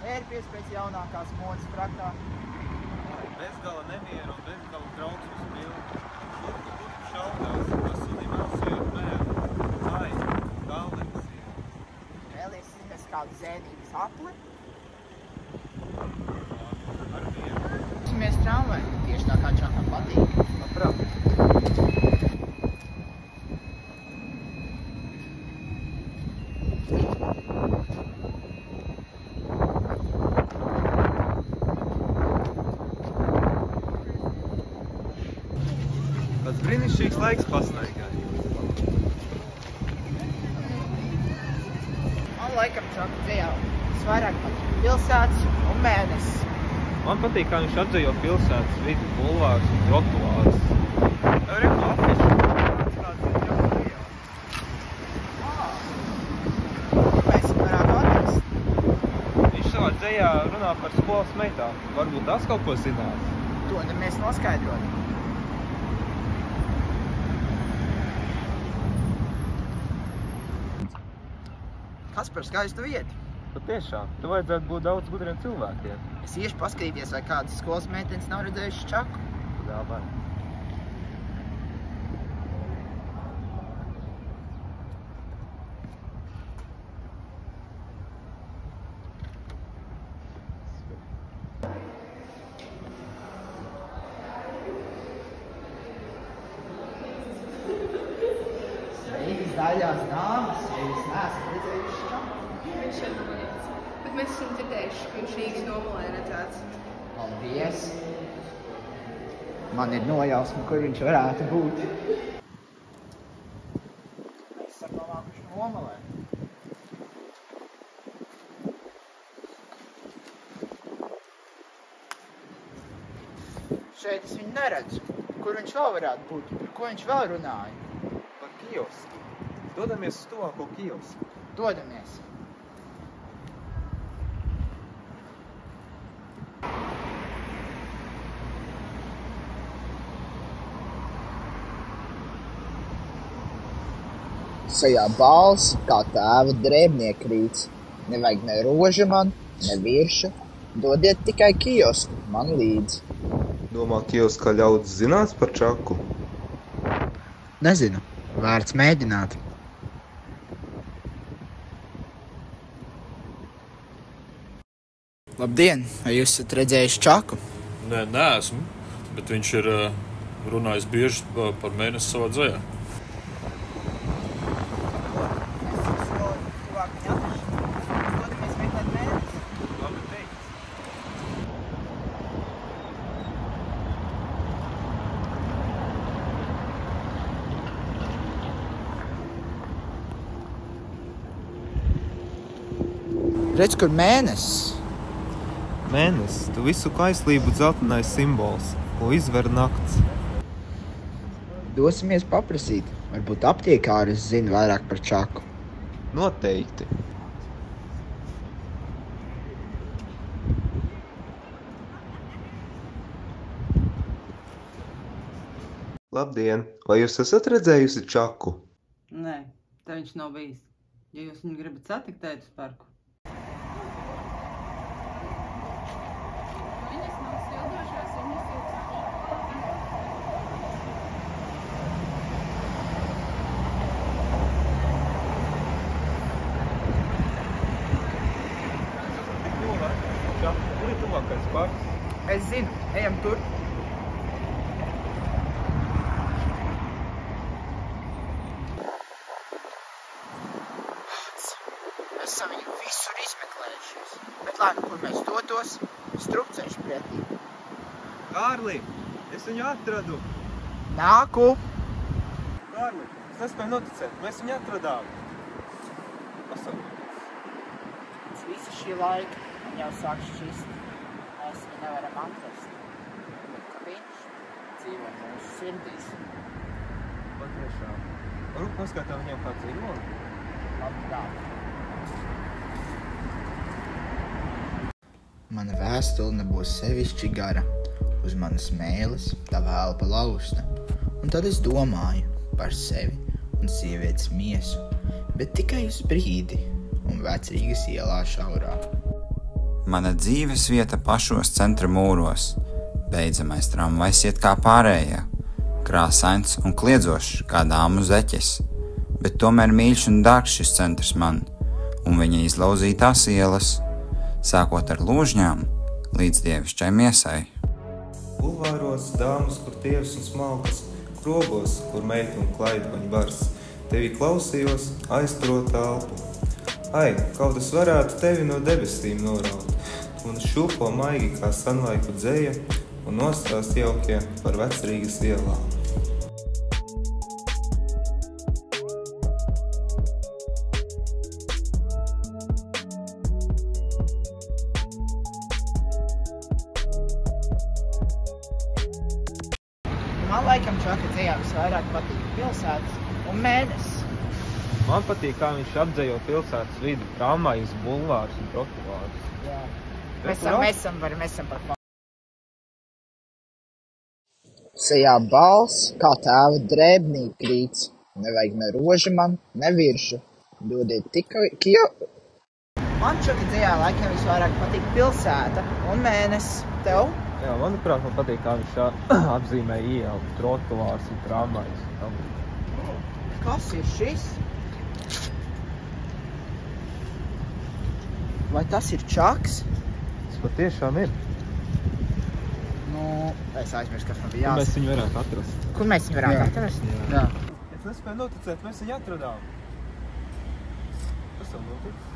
Ērpies pēc jaunākās modes frakā. Bezgala nemieru un bezgala trauksmes pilni. Kurku šaudās, ko sunim ausījot mēru. Ai, galvenais ir. Vēlies izmest kādu zēnības apli? Ar vienu. Mēs tramvai, tieši tā kā Čakam patīk. Labprāt. Tāds brīnišķīgs laiks pasnaigai. Man laikam Čaka dzejā visvairāk patīk pilsētas un mēnesis. Man patīk, kā viņš atdzejo pilsētas vidi, bulvārus un trotuārus. Reku afišu, kāds ir Čaka dzejā. Mēs varētu atrast. Viņš savā dzejā runā par skolas meitām. Varbūt tās kaut ko zinās. To mēs noskaidrot. Kas par skaistu vietu? Patiešām, tu vajadzētu būt daudz gudriem cilvēkiem. Es iešu paskatīties, vai kādas skolas meitenes nav redzējušas Čaku. Jā, vai. Rīgas daļās dāmas, ja jūs neesat redzējuši Čaku. Viņš šeit nomalies. Bet mēs esam dzirdējuši, ka viņš Rīgas nomalē redzēts. Paldies! Man ir nojausma, kur viņš varētu būt. Mēs esam nonākuši nomalē. Šeit es viņu neredzu. Kur viņš vēl varētu būt? Par ko viņš vēl runāja? Par kiosku. Dodamies uz tuvāko kiosku. Dodamies! Sejā balss, kā tēva drēbnieka rīts. Nevajag ne roža man, ne virša. Dodiet tikai kiosku man līdzi. Domā, kioskā ļaudis zinās par Čaku? Nezinu. Vērts mēģināt. Labdien! Vai jūs esat redzējuši Čaku? Nē, neesmu, bet viņš ir runājis bieži par mēnesi savā dzejā. Labi teikt. Redz, kur mēnesis. Mēnesis, tu visu kaislību dzeltenais simbols, ko izver nakts. Dosimies paprasīt. Varbūt aptiekāris zina vairāk par Čaku. Noteikti. Labdien! Vai jūs esat redzējusi Čaku? Nē, tā viņš nav bijis. Ja jūs viņu gribat satikt, tēt uz parku. Kur ir tuvākais parks? Es zinu, ejam tur. Mēs esam viņu visur izmeklējušies. Bet lai nu, kur mēs dotos, strupceļš pretī. Kārli, es viņu atradu! Nāku! Kārli, es nespēju noticēt, mēs viņu atradām! Pasauli. Pēc visa šī laika man jau sāk šķist. Mēs viņu nevaram atrast. Bet ka viņš dzīvo mūsu sirdīs. Patiešām. Varbūt paskatām viņam kā dzīvoni? Labprāt. Mana vēstule nebūs sevišķi gara. Uz manas mēles tā elpa lausta. Un tad es domāju par sevi un sievietes miesu, bet tikai uz brīdi un Vecrīgas ielā šaurā. Mana dzīves vieta pašos centra mūros. Beidzamais tramvajs iet kā pārējie. Krāsains un kliedzošs kā dāmu zeķes. Bet tomēr mīļš un dārgs šis centrs man. Un viņa izlauzītās ielas. Sākot ar Lūžņām līdz dievišķai miesai. Bulvāros dāmas, kur tievs un smalkas, krogos, kur meitu un klaidvaņu bars. Tevi klausījos, aizturot telpu. Ai, kaut es varētu tevi no debesīm noraut, un šūpo maigi kā sanlaiku dzeja un nostāst jaukie par Vecrīgas ielām. Man laikam Čaka dzejā visvairāk patīk pilsētas un mēnesis. Man patīk, kā viņš apdzejo pilsētas vidi, tramvajus, bulvārus un trotuārus. Jā. Mēs esam par Sejā balss, kā tēva drēbnī krīts. Nevajag ne roža man, ne viržu. Dodiet tikai Man Čaka dzejā laikam visvairāk patīk pilsēta un mēnesis. Tev? Jā, manuprāt, man patīk, kā viņš apzīmē ielu, trotuārus un tramvajus. Kas ir šis? Vai tas ir Čaks? Tas patiešām ir. Es aizmirsu, kas man bija Kur mēs viņu varētu atrast? Kur mēs viņu varētu atrast? Jā. Es nespēju noticēt, mēs viņu atradām. Kas tam notic?